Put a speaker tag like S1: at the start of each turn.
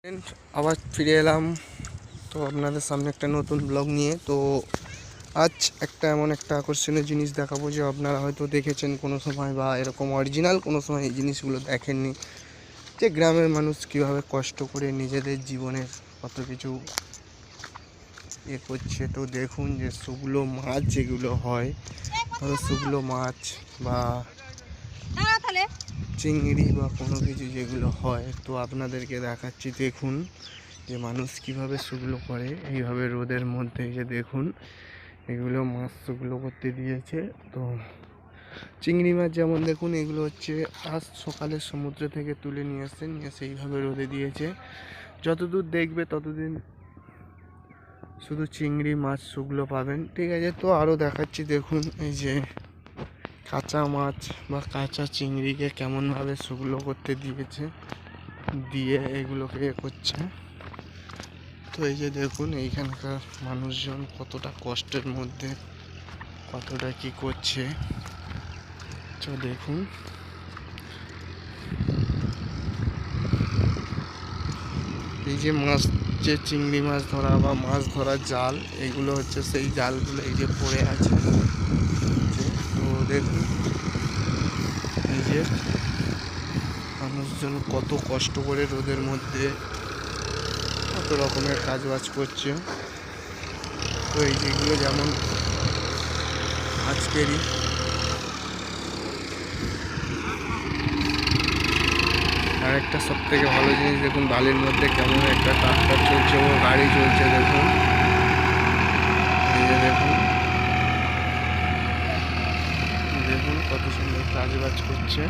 S1: Friend, আবার ফিরে এলাম তো আপনাদের সামনে একটা নতুন ব্লগ নিয়ে। তো আজ এমন একটা আকর্ষণীয় জিনিস দেখাবো যে আপনারা হয়তো দেখেছেন কোনো সময়, বা এরকম অরিজিনাল কোনো সময় এই জিনিসগুলো দেখেননি, যে গ্রামের মানুষ কীভাবে কষ্ট করে নিজেদের জীবনের কত কিছু করছে। তো দেখুন যে শুকনো মাছ যেগুলো হয়, ধরো শুকনো মাছ বা চিংড়ি বা কোনো কিছু যেগুলো হয়, তো আপনাদেরকে দেখাচ্ছি। দেখুন যে মানুষ কিভাবে শুকনো করে, এইভাবে রোদের মধ্যে। যে দেখুন এগুলো মাছ শুকনো করতে দিয়েছে। তো চিংড়ি মাছ যেমন দেখুন, এগুলো হচ্ছে আজ সকালে সমুদ্র থেকে তুলে নিয়ে এসে এইভাবে রোদে দিয়েছে। যতদূর দেখবে ততদিন শুধু চিংড়ি মাছ শুকনো পাবেন, ঠিক আছে। তো আরও দেখাচ্ছি, দেখুন এই যে কাঁচা মাছ বা কাঁচা চিংড়িকে কেমনভাবে শুকনো করতে দিয়েছে, দিয়ে এগুলোকে করছে। তো এই যে দেখুন এইখানকার মানুষজন কতটা কষ্টের মধ্যে কতটা কি করছে। তো দেখুন এই যে মাছ, যে চিংড়ি মাছ ধরা বা মাছ ধরার জাল, এগুলো হচ্ছে সেই জালগুলো এই যে পড়ে আছে। তো দেখুন এই যে মানুষজন কত কষ্ট করে রোদের মধ্যে কত রকমের কাজ বাজ করছে। তো এই যেগুলো যেমন আজকেরই আর একটা সব থেকে ভালো জিনিস, দেখুন বালির মধ্যে কেমন একটা ট্রাক্টর চলছে ও গাড়ি চলছে। দেখুন এই যে দেখুন, দেখুন কত সুন্দর কাজ বাজ করছে।